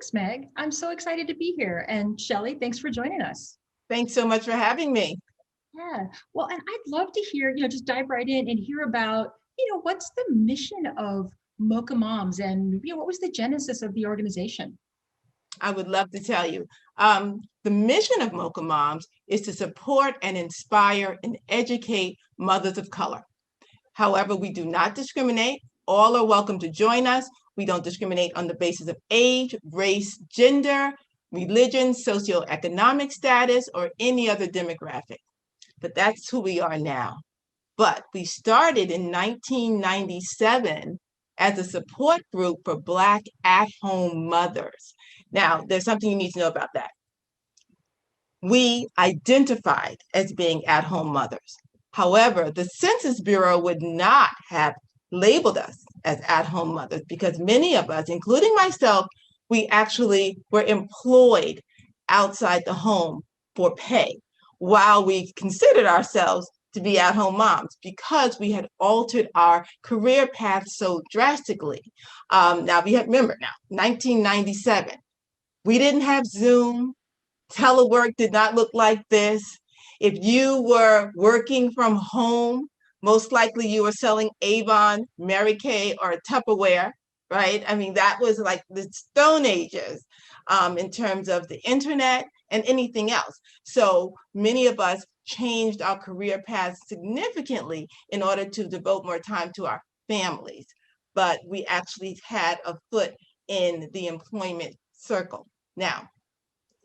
Thanks, Meg. I'm so excited to be here. And Cheli, thanks for joining us. Thanks so much for having me. Yeah. Well, and I'd love to hear, just dive right in and hear about, what's the mission of Mocha Moms and, what was the genesis of the organization? I would love to tell you. The mission of Mocha Moms is to support and inspire and educate mothers of color. However, we do not discriminate. All are welcome to join us. We don't discriminate on the basis of age, race, gender, religion, socioeconomic status, or any other demographic. But that's who we are now. But we started in 1997 as a support group for Black at-home mothers. Now, there's something you need to know about that. We identified as being at-home mothers. However, the Census Bureau would not have labeled us as at-home mothers because many of us, including myself, we actually were employed outside the home for pay while we considered ourselves to be at-home moms because we had altered our career path so drastically. Now, we have, remember now, 1997, we didn't have Zoom. Telework did not look like this. If you were working from home, most likely you were selling Avon, Mary Kay, or Tupperware, right? I mean, that was like the Stone Ages in terms of the internet and anything else. So many of us changed our career paths significantly in order to devote more time to our families. But we actually had a foot in the employment circle. Now,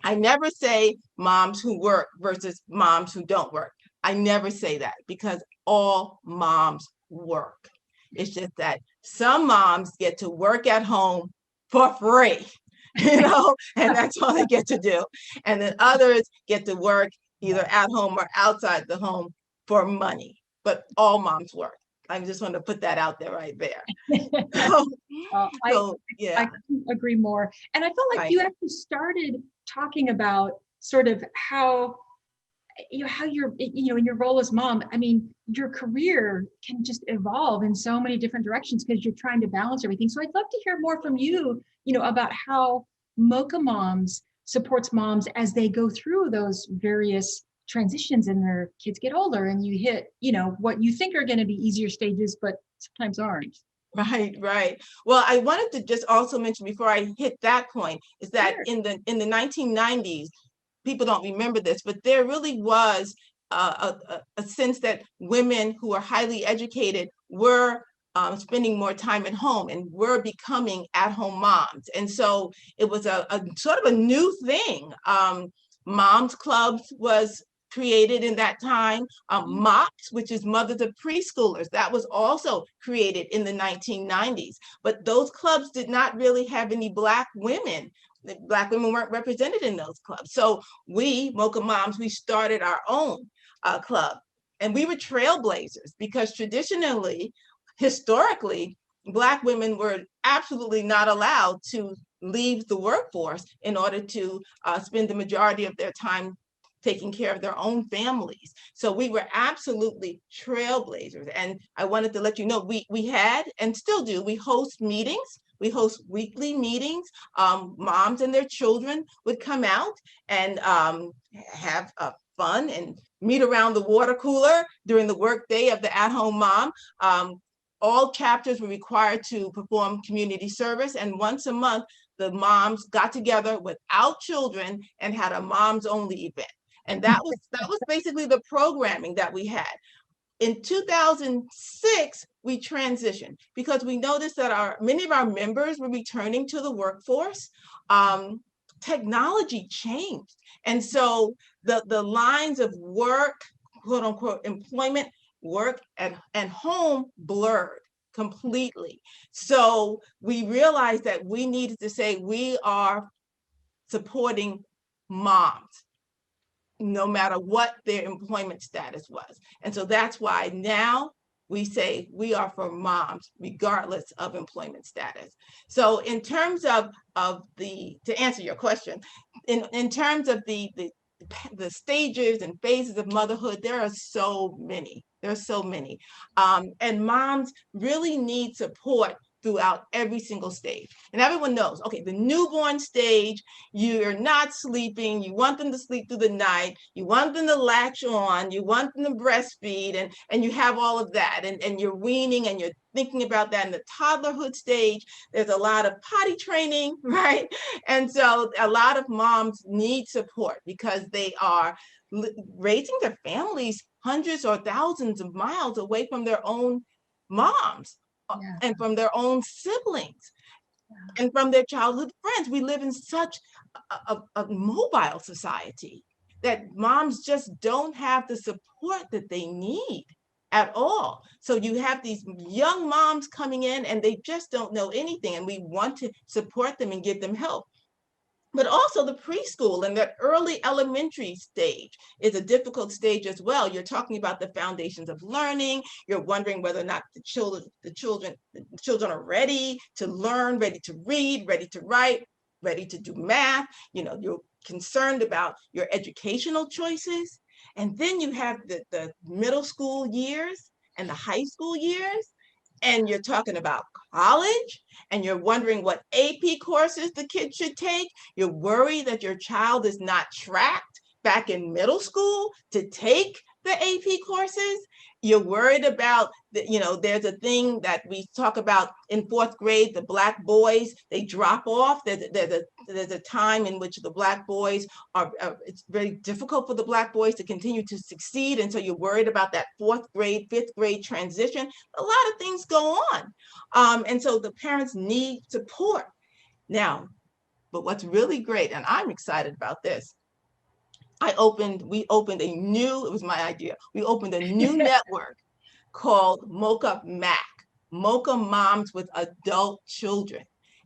I never say moms who work versus moms who don't work. I never say that because all moms work. It's just that some moms get to work at home for free, and that's all they get to do. And then others get to work either at home or outside the home for money. But all moms work. I just want to put that out there right there. I couldn't agree more. And I felt like you actually started talking about sort of how you're, in your role as mom, I mean, your career can just evolve in so many different directions because you're trying to balance everything. So I'd love to hear more from you, about how Mocha Moms supports moms as they go through those various transitions and their kids get older and you hit, what you think are going to be easier stages, but sometimes aren't. Right. Well, I wanted to just also mention before I hit that point is that Sure. in the 1990s, people don't remember this, but there really was a sense that women who are highly educated were spending more time at home and were becoming at-home moms. And so it was a sort of a new thing. Moms clubs was created in that time. MOPS, which is Mothers of Preschoolers, that was also created in the 1990s. But those clubs did not really have any Black women. Black women weren't represented in those clubs. So we, Mocha Moms, we started our own club. And we were trailblazers because traditionally, historically, Black women were absolutely not allowed to leave the workforce in order to spend the majority of their time taking care of their own families. So we were absolutely trailblazers. And I wanted to let you know, we had and still do, we host meetings. We host weekly meetings. Moms and their children would come out and have fun and meet around the water cooler during the workday of the at-home mom. All chapters were required to perform community service. And once a month, the moms got together without children and had a moms only event. And that was basically the programming that we had. In 2006, we transitioned because we noticed that many of our members were returning to the workforce. Technology changed. And so the lines of work, quote unquote, employment, work and home blurred completely. So we realized that we needed to say we are supporting moms, no matter what their employment status was. And so that's why now we say we are for moms, regardless of employment status. So in terms of to answer your question, in terms of the stages and phases of motherhood, there are so many. There's so many. And moms really need support throughout every single stage. And everyone knows, okay, the newborn stage, you're not sleeping, you want them to sleep through the night, you want them to latch on, you want them to breastfeed, and you have all of that, and you're weaning and you're thinking about that. In the toddlerhood stage, there's a lot of potty training, right? And so a lot of moms need support because they are raising their families hundreds or thousands of miles away from their own moms. Yeah. And from their own siblings, and from their childhood friends. We live in such a mobile society that moms just don't have the support that they need at all. So you have these young moms coming in and they just don't know anything, and we want to support them and give them help. But also the preschool and the early elementary stage is a difficult stage as well. You're talking about the foundations of learning. You're wondering whether or not the children are ready to learn, ready to read, ready to write, ready to do math. You know, you're concerned about your educational choices. And then you have the middle school years and the high school years. And you're talking about college, and you're wondering what AP courses the kids should take. You're worried that your child is not tracked back in middle school to take the AP courses. You're worried about, there's a thing that we talk about in fourth grade, the Black boys, they drop off. There's a time in which the Black boys it's very difficult for the Black boys to continue to succeed. And so you're worried about that fourth grade, fifth grade transition. A lot of things go on. And so the parents need support. Now, but what's really great, and I'm excited about this, it was my idea. We opened a new network called Mocha Moms with adult children.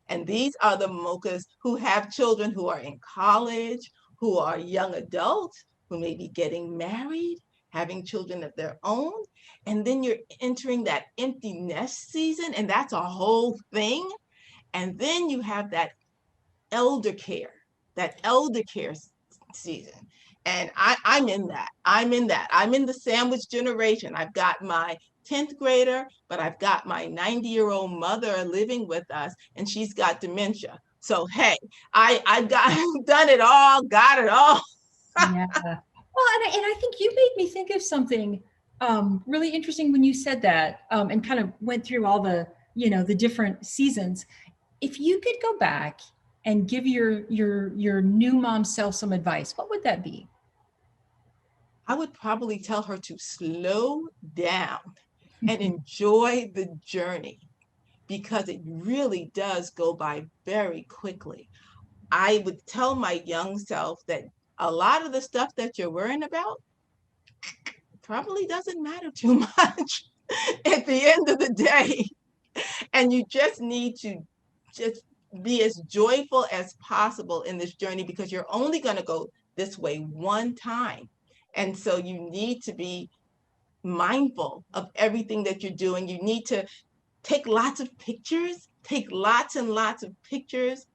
And these are the Mochas who have children who are in college, who are young adults, who may be getting married, having children of their own. And then you're entering that empty nest season, and that's a whole thing. And then you have that elder care season. And I'm in that. I'm in the sandwich generation. I've got my 10th grader, but I've got my 90-year-old mother living with us, and she's got dementia. So, hey, I've done it all, got it all. Yeah. Well, and I think you made me think of something really interesting when you said that, and kind of went through all the, the different seasons. If you could go back and give your new mom self some advice, what would that be? I would probably tell her to slow down and enjoy the journey, because it really does go by very quickly. I would tell my young self that a lot of the stuff that you're worrying about probably doesn't matter too much at the end of the day. And you just need to just be as joyful as possible in this journey, because you're only going to go this way one time. And so you need to be mindful of everything that you're doing. You need to take lots of pictures, take lots and lots of pictures.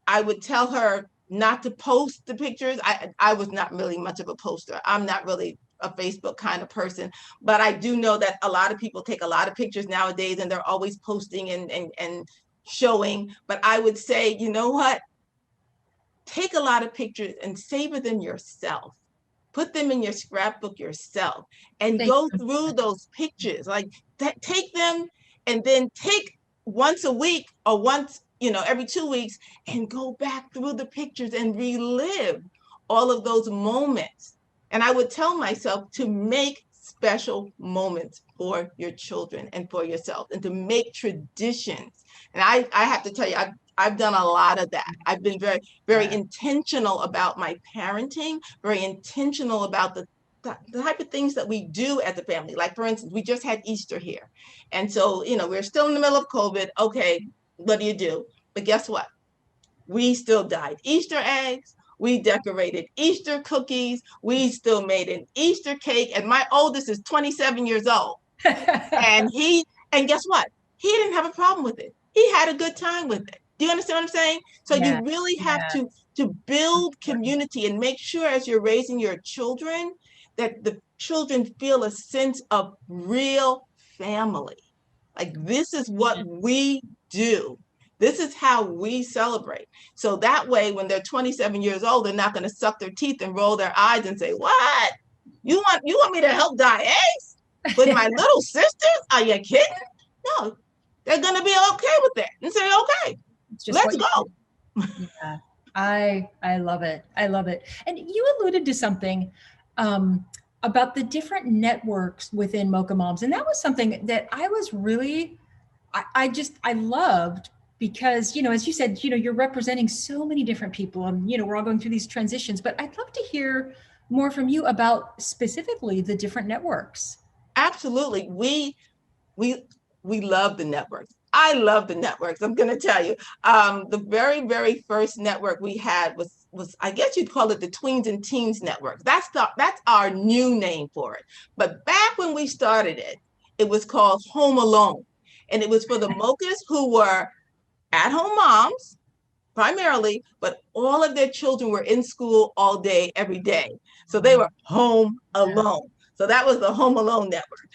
I would tell her not to post the pictures. I was not really much of a poster. I'm not really a Facebook kind of person, but I do know that a lot of people take a lot of pictures nowadays, and they're always posting and showing. But I would say, you know what? Take a lot of pictures and savor them yourself. Put them in your scrapbook yourself, and go through those pictures. Like that, take them, and then take once a week or once, every 2 weeks, and go back through the pictures and relive all of those moments. And I would tell myself to make special moments for your children and for yourself, and to make traditions. And I have to tell you, I've done a lot of that. I've been very, very intentional about my parenting, very intentional about the type of things that we do as a family. Like, for instance, we just had Easter here. And so, we're still in the middle of COVID. Okay, what do you do? But guess what? We still dyed Easter eggs. We decorated Easter cookies. We still made an Easter cake. And my oldest is 27 years old. and guess what? He didn't have a problem with it. He had a good time with it. Do you understand what I'm saying? So you really have to build community, and make sure as you're raising your children that the children feel a sense of real family. Like, this is what we do. This is how we celebrate. So that way, when they're 27 years old, they're not going to suck their teeth and roll their eyes and say, what? You want me to help dye eggs with my little sisters? Are you kidding? No, they're going to be okay with that and say, okay, let's go. Yeah, I love it. I love it. And you alluded to something about the different networks within Mocha Moms, and that was something that I was really, I loved, because, you know, as you said, you know, you're representing so many different people, and, you know, we're all going through these transitions, but I'd love to hear more from you about specifically the different networks. Absolutely. We love the networks. I love the networks. I'm going to tell you, the very first network we had was I guess you'd call it the Tweens and Teens Network. That's our new name for it. But back when we started it, it was called Home Alone, and it was for the Mochas who were at-home moms primarily, but all of their children were in school all day, every day. So they were home alone. So that was the Home Alone Network.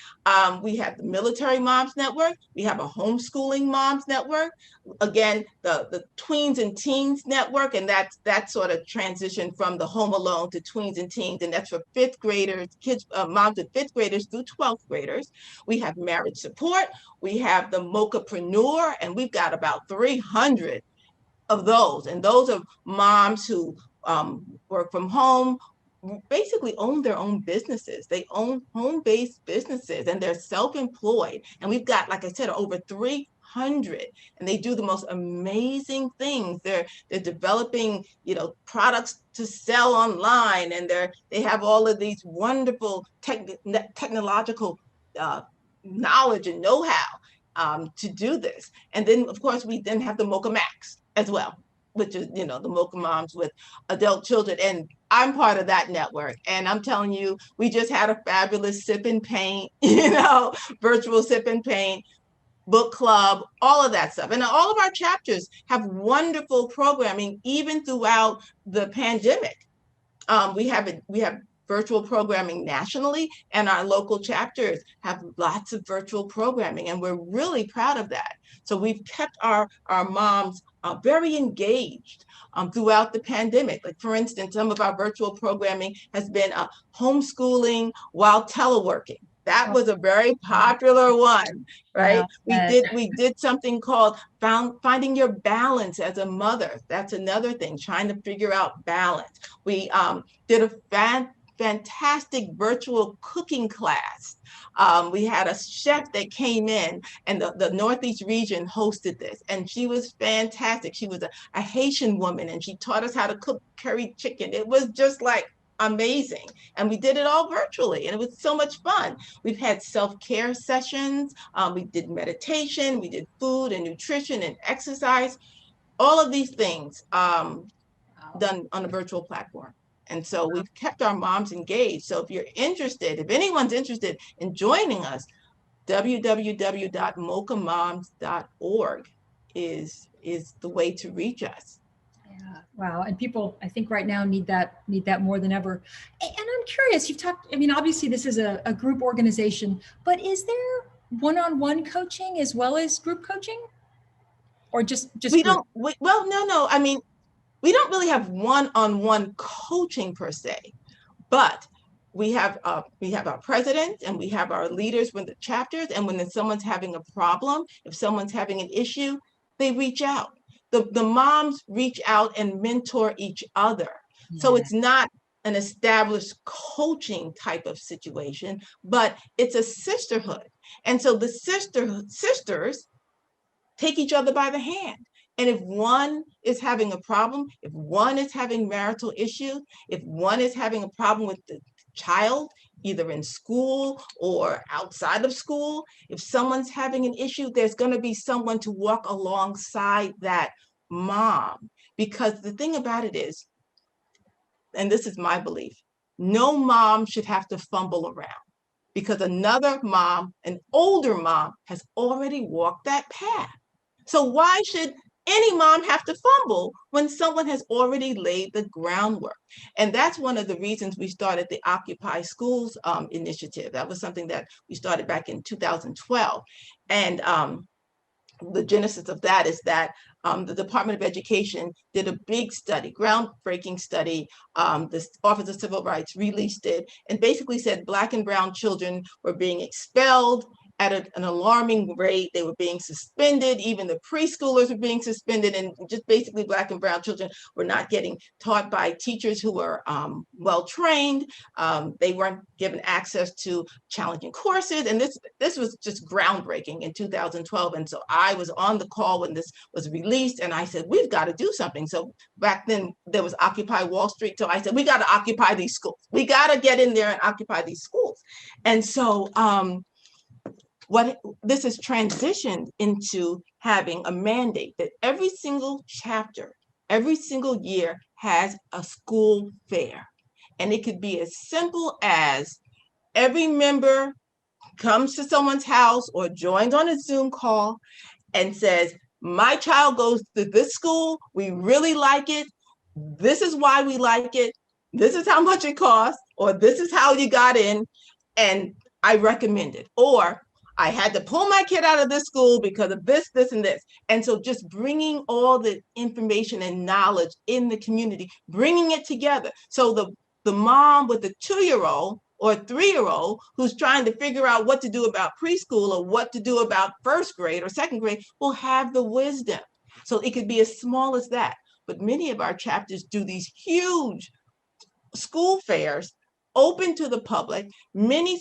We have the Military Moms Network. We have a Homeschooling Moms Network. Again, the Tweens and Teens Network, and that sort of transition from the Home Alone to Tweens and Teens, and that's for fifth graders, kids, moms of fifth graders through 12th graders. We have Marriage Support. We have the Mochapreneur, and we've got about 300 of those. And those are moms who work from home, basically own their own businesses. They own home-based businesses, and they're self-employed. And we've got, like I said, over 300, and they do the most amazing things. They're developing, you know, products to sell online, and they have all of these wonderful technological knowledge and know-how to do this. And then, of course, we then have the Mocha Max as well, which is, you know, the Mocha Moms with adult children. And I'm part of that network. And I'm telling you, we just had a fabulous sip and paint, you know, virtual sip and paint, book club, all of that stuff. And all of our chapters have wonderful programming, even throughout the pandemic. We have virtual programming nationally, and our local chapters have lots of virtual programming, and we're really proud of that. So we've kept our moms very engaged throughout the pandemic. Like, for instance, some of our virtual programming has been homeschooling while teleworking. That was a very popular one, right? Yeah. We did something called finding your balance as a mother. That's another thing, trying to figure out balance. We did a fantastic virtual cooking class. We had a chef that came in, and the Northeast region hosted this, and she was fantastic. She was a Haitian woman, and she taught us how to cook curry chicken. It was just like amazing. And we did it all virtually, and it was so much fun. We've had self-care sessions. We did meditation. We did food and nutrition and exercise. All of these things done on a virtual platform. And so we've kept our moms engaged. So if you're interested, if anyone's interested in joining us, www.mochamoms.org is the way to reach us. Yeah. Wow. And people, I think right now need that more than ever. And I'm curious, you've talked, I mean, obviously this is a group organization, but is there one-on-one coaching as well as group coaching? Or just we group? No. I mean, we don't really have one-on-one coaching per se, but we have our president, and we have our leaders with the chapters. And when someone's having a problem, if someone's having an issue, they reach out. The moms reach out and mentor each other. Yeah. So it's not an established coaching type of situation, but it's a sisterhood. And so the sisters take each other by the hand. And if one is having a problem, if one is having marital issues, if one is having a problem with the child, either in school or outside of school, if someone's having an issue, there's going to be someone to walk alongside that mom. Because the thing about it is, and this is my belief, no mom should have to fumble around, because another mom, an older mom, has already walked that path. So why should any mom have to fumble when someone has already laid the groundwork? And that's one of the reasons we started the Occupy Schools initiative. That was something that we started back in 2012. And the genesis of that is that the Department of Education did a big study, groundbreaking study. The Office of Civil Rights released it and basically said Black and brown children were being expelled at an alarming rate. They were being suspended. Even the preschoolers were being suspended, and just basically Black and brown children were not getting taught by teachers who were well-trained. They weren't given access to challenging courses. And this was just groundbreaking in 2012. And so I was on the call when this was released, and I said, we've got to do something. So back then there was Occupy Wall Street. So I said, we got to occupy these schools. We got to get in there and occupy these schools. And so what this has transitioned into having a mandate that every single chapter, every single year has a school fair. And it could be as simple as every member comes to someone's house or joins on a Zoom call and says, my child goes to this school, we really like it, this is why we like it, this is how much it costs, or this is how you got in, and I recommend it. Or I had to pull my kid out of this school because of this, this, and this. And so just bringing all the information and knowledge in the community, bringing it together. So the mom with the 2-year-old or 3-year-old who's trying to figure out what to do about preschool or what to do about first grade or second grade will have the wisdom. So it could be as small as that. But many of our chapters do these huge school fairs open to the public. Many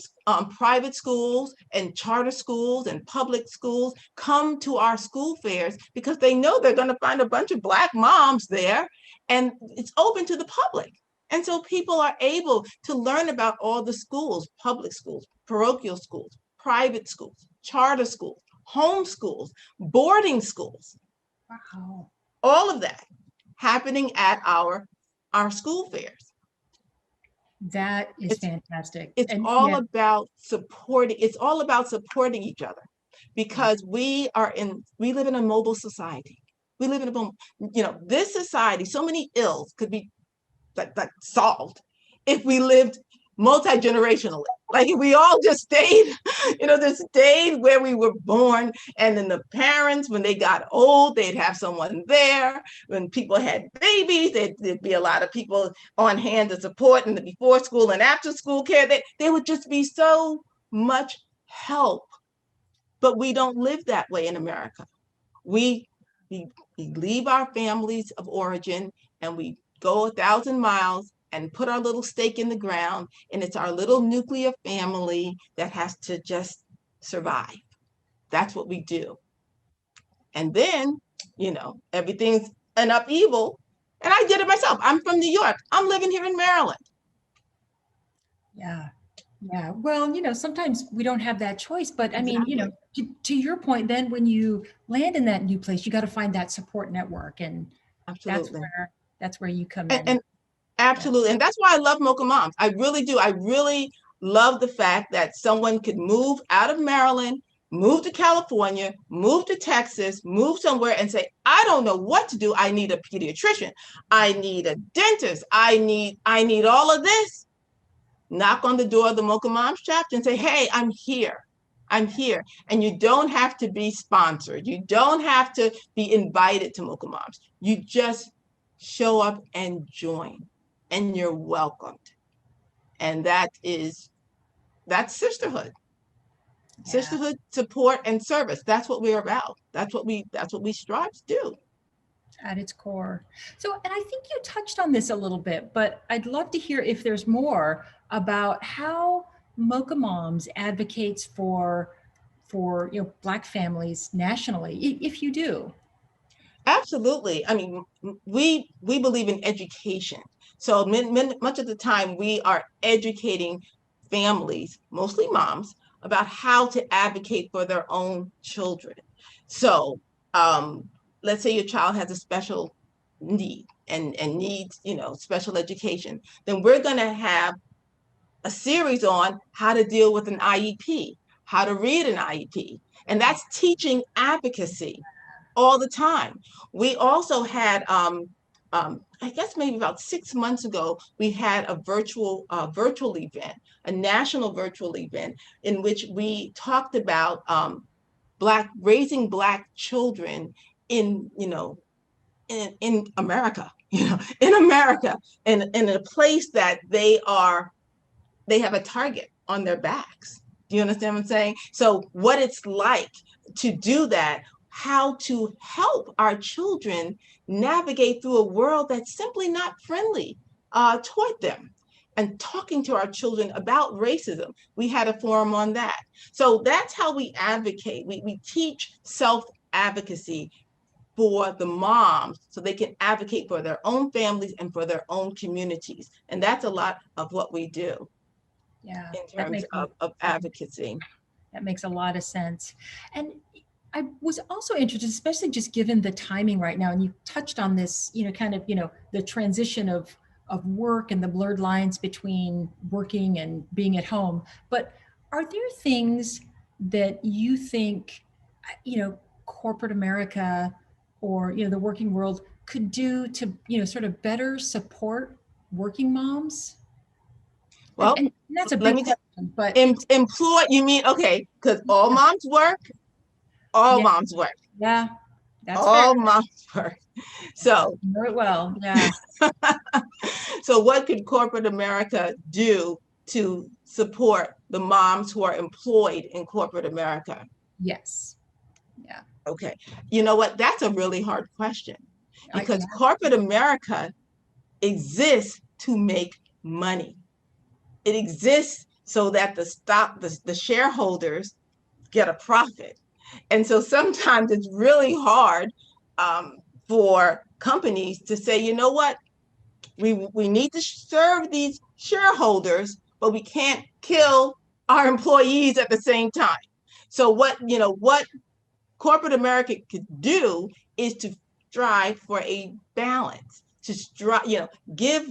private schools and charter schools and public schools come to our school fairs because they know they're going to find a bunch of Black moms there, and it's open to the public. And so people are able to learn about all the schools, public schools, parochial schools, private schools, charter schools, home schools, boarding schools. Wow. All of that happening at our school fairs. That is fantastic. It's all about supporting. It's all about supporting each other, because we live in a mobile society. We live in this society. So many ills could be like solved if we lived multi-generationally. Like if we all just stayed, just stayed where we were born. And then the parents, when they got old, they'd have someone there. When people had babies, there'd be a lot of people on hand to support in the before school and after school care. There would just be so much help. But we don't live that way in America. We leave our families of origin and we go 1,000 miles and put our little stake in the ground, and it's our little nuclear family that has to just survive. That's what we do. And then, everything's an upheaval, and I did it myself. I'm from New York. I'm living here in Maryland. Yeah. Well, sometimes we don't have that choice, but I mean, to your point, then when you land in that new place, you got to find that support network, and absolutely, that's where you come in. And absolutely. And that's why I love Mocha Moms. I really do. I really love the fact that someone could move out of Maryland, move to California, move to Texas, move somewhere and say, I don't know what to do. I need a pediatrician. I need a dentist. I need all of this. Knock on the door of the Mocha Moms chapter and say, hey, I'm here. I'm here. And you don't have to be sponsored. You don't have to be invited to Mocha Moms. You just show up and join, and you're welcomed. And that's sisterhood. Yeah. Sisterhood, support, and service. That's what we're about. That's what we strive to do. At its core. So, and I think you touched on this a little bit, but I'd love to hear if there's more about how Mocha Moms advocates for Black families nationally, if you do. Absolutely. I mean, we believe in education. So much of the time we are educating families, mostly moms, about how to advocate for their own children. So let's say your child has a special need and needs, special education, then we're going to have a series on how to deal with an IEP, how to read an IEP. And that's teaching advocacy all the time. We also had, I guess maybe about 6 months ago, we had a virtual event, a national virtual event in which we talked about raising Black children in, in America, in America, and in a place that they have a target on their backs. Do you understand what I'm saying? So what it's like to do that, how to help our children navigate through a world that's simply not friendly toward them, and talking to our children about racism. We had a forum on that. So that's how we advocate. We teach self-advocacy for the moms so they can advocate for their own families and for their own communities. And that's a lot of what we do in terms of advocacy. That makes a lot of sense. And I was also interested, especially just given the timing right now, and you touched on this, the transition of work and the blurred lines between working and being at home. But are there things that you think, corporate America or, the working world could do to, sort of better support working moms? Well, and that's a big question, but employ, you mean, okay, because all moms work, moms work. Yeah, that's all fair. moms work. So very well, yeah. So what could corporate America do to support the moms who are employed in corporate America? Yes. Yeah. Okay. You know what? That's a really hard question, because corporate America exists to make money. It exists so that the shareholders get a profit. And so sometimes it's really hard for companies to say, you know what, we need to serve these shareholders, but we can't kill our employees at the same time. So what corporate America could do is to strive for a balance, to strive, give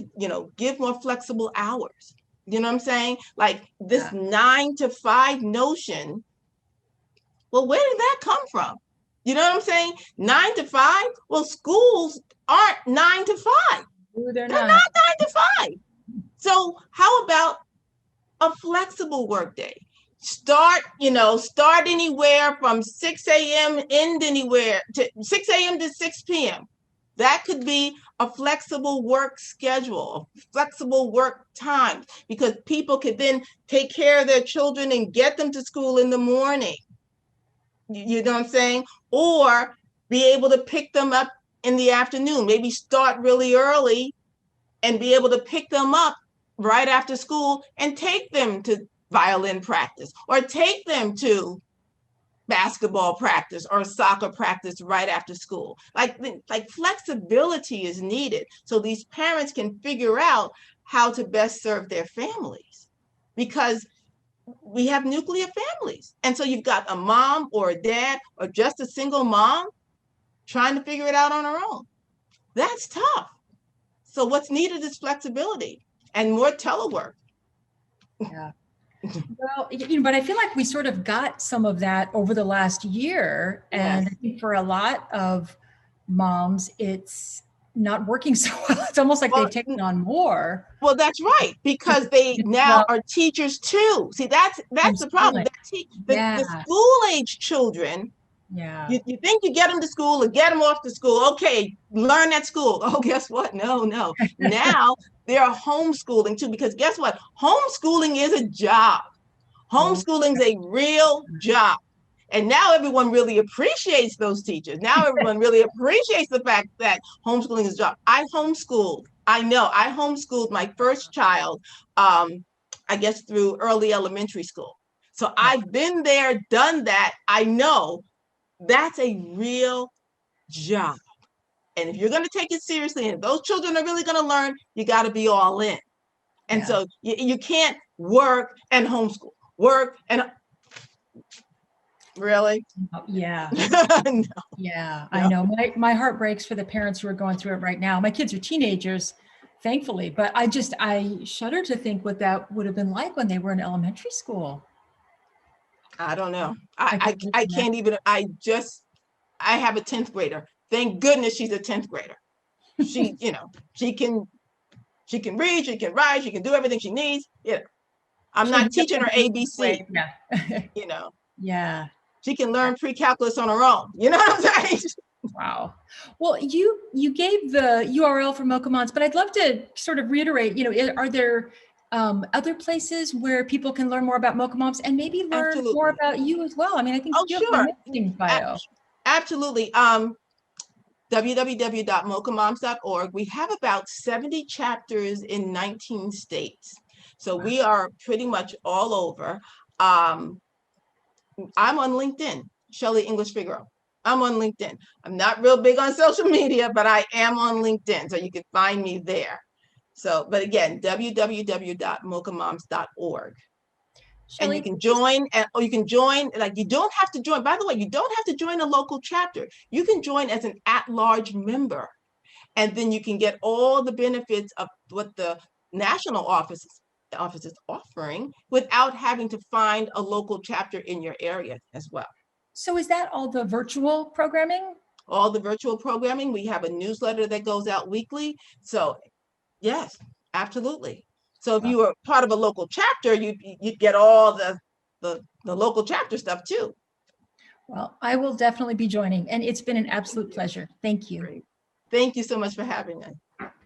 more flexible hours. You know what I'm saying? Like this 9 to 5 notion. Well, where did that come from? You know what I'm saying? 9 to 5? Well, schools aren't 9 to 5. They're not 9 to 5. So how about a flexible workday? Start anywhere from 6 a.m. end anywhere to 6 a.m. to 6 p.m. That could be a flexible work schedule, flexible work time, because people could then take care of their children and get them to school in the morning. You know what I'm saying? Or be able to pick them up in the afternoon, maybe start really early and be able to pick them up right after school and take them to violin practice or take them to basketball practice or soccer practice right after school. Like flexibility is needed so these parents can figure out how to best serve their families, because we have nuclear families. And so you've got a mom or a dad or just a single mom trying to figure it out on her own. That's tough. So what's needed is flexibility and more telework. Yeah. Well, but I feel like we sort of got some of that over the last year. And I think for a lot of moms, it's not working so well. It's almost like they've taken on more. Well, that's right, because they now are teachers too. See, that's the problem. The school-age children, you think you get them to school or get them off to school. Okay, learn at school. Oh, guess what? No. Now they're homeschooling too, because guess what? Homeschooling is a job. Homeschooling is a real job. And now everyone really appreciates those teachers. Now everyone really appreciates the fact that homeschooling is a job. I homeschooled my first child, I guess through early elementary school. So I've been there, done that. I know that's a real job. And if you're going to take it seriously, and if those children are really going to learn, you got to be all in. And so you can't work and homeschool, work and really? Yeah. No. Yeah, I know. My heart breaks for the parents who are going through it right now. My kids are teenagers, thankfully, but I shudder to think what that would have been like when they were in elementary school. I don't know. I can't even, I have a 10th grader. Thank goodness she's a 10th grader. She, you know, she can read, she can write, she can do everything she needs. You know, I'm not teaching her ABC. Yeah. You know, Yeah. she can learn pre-calculus on her own. You know what I'm saying? Wow. Well, you gave the URL for Mocha Moms, but I'd love to sort of reiterate, you know, are there other places where people can learn more about Mocha Moms and maybe learn more Absolutely. about you as well? I mean, I think Oh, you have sure. an amazing bio. Absolutely. www.mochamoms.org. We have about 70 chapters in 19 states. So we are pretty much all over. I'm on LinkedIn, Cheli English-Figaro. I'm on LinkedIn. I'm not real big on social media, but I am on LinkedIn, so you can find me there. So, but again, www.mochamoms.org. And you can join, or you can join, like, you don't have to join. By the way, you don't have to join a local chapter. You can join as an at-large member, and then you can get all the benefits of what the national office is offering without having to find a local chapter in your area as well. So is that all the virtual programming? All the virtual programming. We have a newsletter that goes out weekly. So yes, absolutely. So if you were part of a local chapter, you'd get all the local chapter stuff too. Well, I will definitely be joining, and it's been an absolute pleasure. Thank you. Great. Thank you so much for having us.